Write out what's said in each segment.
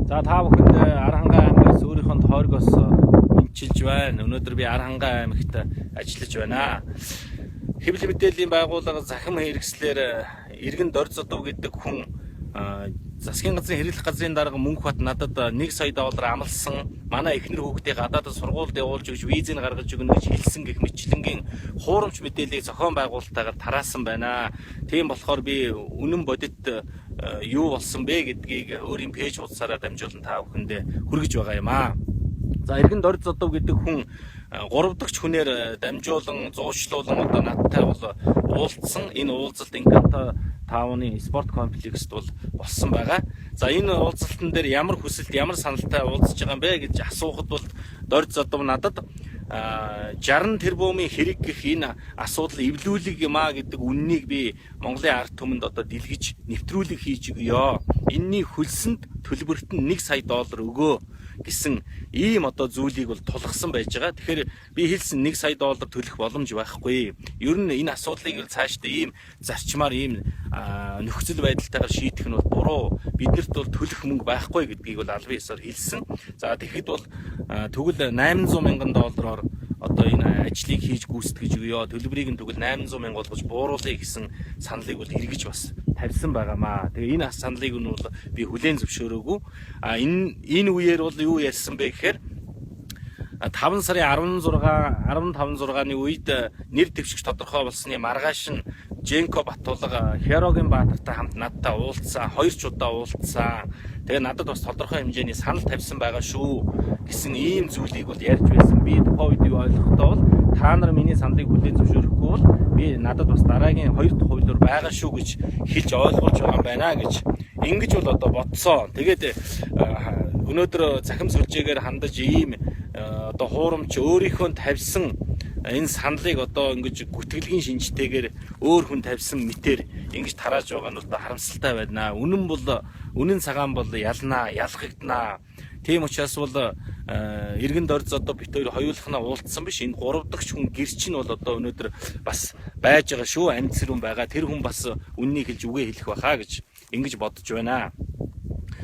За та бүхэнд Аранхангай аймагаас өөрийнхөө тойргоос мэдчилж байна. Өнөөдөр би Аранхангай аймагт ажиллаж байна. Хэвлэл мэдээллийн байгууллага захим хэрэгслэр Иргэн Дорзодов гэдэг хүн засгийн газрын хэрэглэх газрын дарга Мөнхбат надад $1 сая амлсан. Манай эхнэр хүүхдээ гадаадд сургуульд явуулж өгч визийг гаргаж өгнө гэж хэлсэн гэх мэтчлэнгийн хуурамч мэдээллийг зохион байгуулалтаагаар тараасан байна. Тийм болохоор би үнэн бодит юу болсон бэ гэдгийг өөрийн пэйж хуудасаараа дамжуулан та бүхэндээ хүргэж байгаа юм аа. За Иргэн Дорзодов гэдэг хүн 3 дахь хүнээр дамжуулан зуушлуулан одоо надтай бол уулзсан. Энэ уулзалт Инканто таавны спорт комплексд бол болсон байгаа. За энэ уулзалтан дээр ямар хүсэлт, ямар саналтай уулзж байгаа юм бэ гэж асуухад бол Дорзодов надад 60 тэрбумын хэрэг гэх энэ асуудал эвлүүлэг юм а гэдэг үннийг би Монголын ард түмэнд одоо дэлгэж нэвтрүүлэг хийж өгье. Энэний хөлсөнд төлбөрт нь $1 сая өгөө гэсэн ийм одоо зүйлийг бол тулгсан байж байгаа. Тэгэхээр би хэлсэн $1 сая төлөх боломж байхгүй. Ер нь энэ асуудлыг бол цаашдаа ийм зарчмаар ийм нөхцөл байдалтайгаар шийдэх нь бол буруу. Биднэрт бол төлөх мөнгө байхгүй гэдгийг бол албан ёсоор хэлсэн. За тэгэхэд бол тэгвэл $800,000 одоо энэ ажлыг хийж гүйцэтгэж өгье. Төлбөрийг нь тэгвэл $800,000 болгож бууруулъя гэсэн саналыг бол эргэж бас тавьсан байгаамаа. Тэгээ энэ саналыг нь бол би хүлээн зөвшөөрөөгүй. Энэ үеэр бол юу ярьсан бэ гэхээр 5 сарын 15-6-ны үед нэр дэвшигч тодорхой болсны маргааш нь Женко Батулга Херогийн Баатартай хамт надтай уулзсан, 2 удаа уулзсан. Тэгээ надад бас тодорхой хэмжээний санал тавьсан байгаа шүү гэсэн ийм зүйлийг бол ярьж байсан. Би тухайн үед юу ойлгохдоо бол та нар миний саналыг хүлээн зөвшөөрөхгүй бол би надад бас дараагийн 2 дахь хуулиар байгаа шүү гэж хэлж ойлгуулж байгаа юм байна гэж ингэж бол одоо бодсон. Тэгээд өнөөдөр захим сүлжээгээр хандаж ийм одоо хуурамч өөрийнхөө тавьсан энэ саналыг одоо ингэж гүтгэлгийн шинжтэйгээр өөр хүн тавьсан мэтэр ингэж тарааж байгаа нь одоо харамсалтай байна. Үнэн цагаан бол ялнаа, ялгагдана. Тийм учраас бол Иргэн Дорзодов бит хоёр хоёулахнаа уулзсан биш. Энэ 3 дахь хүн гэрч нь бол одоо өнөөдөр бас байж байгаа шүү. Амьд сэрүүн байгаа. Тэр хүн бас үннийг хэлж үгээ хэлэх байхаа гэж ингэж бодож байна.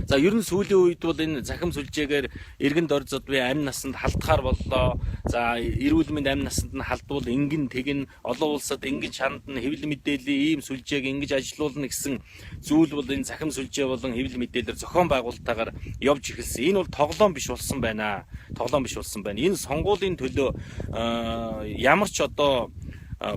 За ер нь сүүлийн үед бол энэ захим сүлжээгээр Иргэн Дорзодовын амь насанд халтгаар боллоо. За эрүүл мэнд амь насанд нь халдвал ингэн тэгэн олон улсад ингэж хандна, хэвлэл мэдээллийн ийм сүлжээг ингэж ажилуулна гэсэн зүйл бол энэ захим сүлжээ болон хэвлэл мэдээлэлээр зохион байгуулалтаагаар явж эхэлсэн. Энэ бол тоглоом биш болсон байна. Энэ сонгуулийн төлөө ямар ч одоо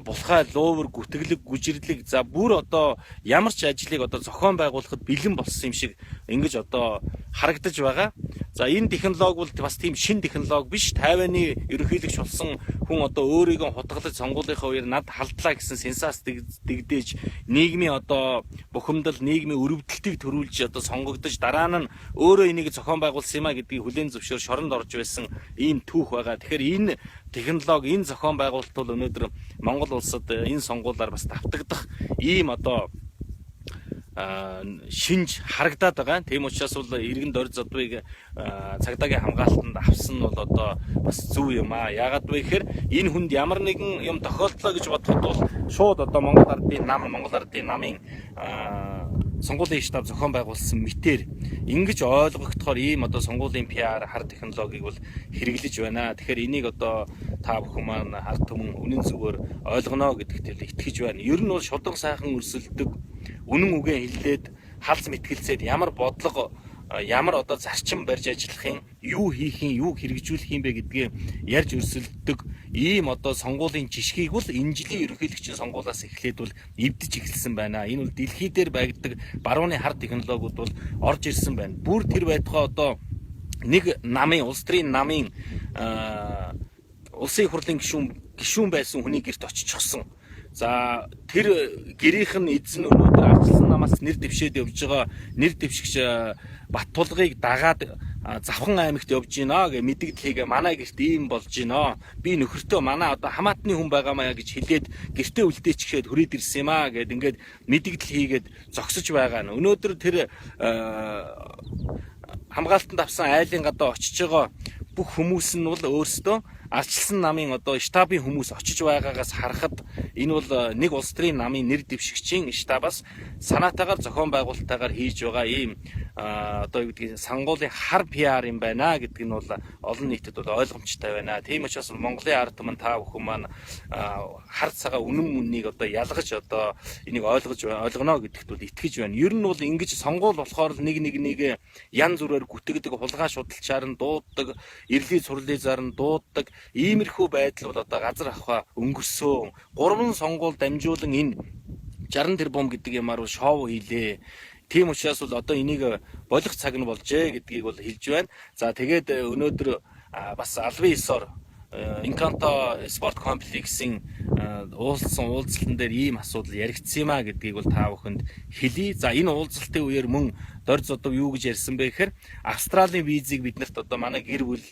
булхай луувар гүтгэлэг гүжирлэг за бүр одоо ямар ч ажлыг одоо зохион байгуулахад бэлэн болсон юм шиг ингэж одоо харагдаж байгаа. За энэ технологи бол бас тийм шин технологи биш. Тайваны ерөнхийлөгч болсон хүн одоо өөрийгөө хутгалж сонгуулийнхаа үеэр над халдлаа гэсэн сенсац дэгдээж нийгмийн одоо бухимдал, нийгмийн өрөвдөлтийг төрүүлж одоо сонгогдож дараа нь өөрөө энийг зохион байгуулсан юм а гэдгийг хүлээн зөвшөөр шоронд орж байсан ийм түүх байгаа. Тэгэхээр энэ технологи, энэ зохион байгуулалт бол өнөөдөр Монгол улсад энэ сонгуулиар бас давтагдах ийм одоо шинж харагдаад байгаа. Тийм учраас бол Иргэн Дорзодовыг цагдаагийн хамгаалтанд авсан нь бол одоо бас зөв юм аа. Яагаад вэ гэхээр энэ хүнд ямар нэгэн юм тохиолдлоо гэж бодоход бол шууд одоо Монгол Ардын намын сонгуулийн штаб зохион байгуулсан мэтэр ингэж ойлгогдохоор ийм одоо сонгуулийн PR хар технологиг бол хэрэглэж байна. Тэгэхээр энийг одоо та бүхэн маань ард түмэн үнэн зөвөөр ойлгоно гэдэгт итгэж байна. Ер нь бол шударга сайхан өрсөлдөг, үнэн үгээ хэллээд халз мэтгэлцээд ямар бодлого, ямар одоо зарчим барьж ажиллах юм, юу хийх юм, юу хэрэгжүүлэх юм бэ гэдгээ ярьж өрсөлддөг ийм одоо сонгуулийн жишгийг бол энэ жилийн ерөнхийлөгчийн сонгуулиас эхлээд бол эвдэж эхэлсэн байна. Энэ бол дэлхий дээр байгдаг барууны хар технологиуд бол орж ирсэн байна. Бүр тэр байтугай одоо нэг намын, улс төрийн намын улсын хурлын гишүүн байсан хүний гэрт очихсон. За тэр гэрийнх нь эзэн өнөөдөр ардчилсан намаас нэр дэвшээд явж байгаа нэр дэвшигч Баттулгыг дагаад Завхан аймагт явж гинэ гэ мэдээлэлийг манай гэрт ийм болж гинэ. Би нөхөртөө манай одоо хамаатны хүн байгаамаа гэж хэлээд гэртээ үлдээчихээд хүрээд ирсэн юм аа гэд ингээд мэдээлэл хийгээд зогсож байгаа нь. Өнөөдөр тэр хамгаалтанд авсан айлын гадаа очиж байгаа бүх хүмүүс нь бол өөрсдөө ардчилсан намын одоо штабын хүмүүс очиж байгаагаас харахад энэ бол нэг улс төрийн намын нэр дэвшигчийн штабаас санаатаагаар зохион байгуулалтаагаар хийж байгаа ийм одоо юу гэдгийг сонгуулийн хар PR юм байна гэдг нь бол олон нийтэд бол ойлгомжтой байна. Тийм учраас Монголын ард түмэн та бүхэн маань хар цагаа үнэн мөннийг одоо ялгаж одоо энийг ойлгоно гэдэгт бол итгэж байна. Ер нь бол ингэж сонгуул болохоор нэг янз бүрээр гүтгдэг, хулгай шудалчаар нь дууддаг, эрлийн сурлизаар нь дууддаг иймэрхүү байдал бол одоо газар ахва өнгөрсөн. 3 сонгуул дамжуулан энэ 60 тэрбум гэдэг юмар шоу хийлээ. Тийм учраас бол одоо энийг болох цаг нь болжээ гэдгийг бол хэлж байна. За тэгээд өнөөдөр бас албан ёсоор Инканто спорт комплексийн уулзсан уулзалтан дээр ийм асуудал яригдсан юм а гэдгийг бол та бүхэнд хэлье. За энэ уулзалтын үеэр мөн Дорж Зодов юу гэж ярьсан бэ гэхээр Австралийн визийг биднэрт одоо манай гэр бүл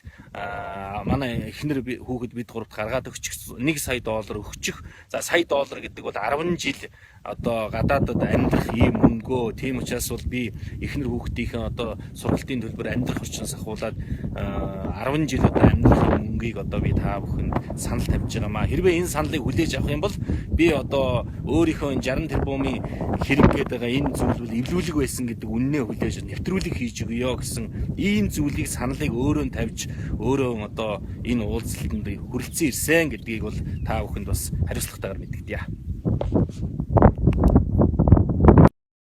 манай эхнэр хүүхэд бид гуравт гаргаад өгчих $1 сая өгчих. За $1 сая гэдэг бол 10 жил одоо гадаадад амьдрах ийм мөнгөө. Тийм учраас бол би эхнэр хүүхдийн одоо сургалтын төлбөр амьдрах орчин сахуулаад 10 жил одоо амьдрах мөнгийг одоо би та бүхэнд санал тавьж байгаа маа. Хэрвээ энэ саналыг хүлээж авах юм бол би одоо өөрийнхөө 60 тэрбумын хэрэг гээд байгаа энэ зүйл бол эвлүүлэг байсан гэдэг үннээ хүлээж нэвтрүүлэг хийж өгье гэсэн ийм зүйлийг саналыг өөрөө тавьж өөрөө одоо энэ уулзалтанд хүрэлцэн ирсэн гэдгийг бол та бүхэнд бас хариуцлагатайгаар мэдгдъя.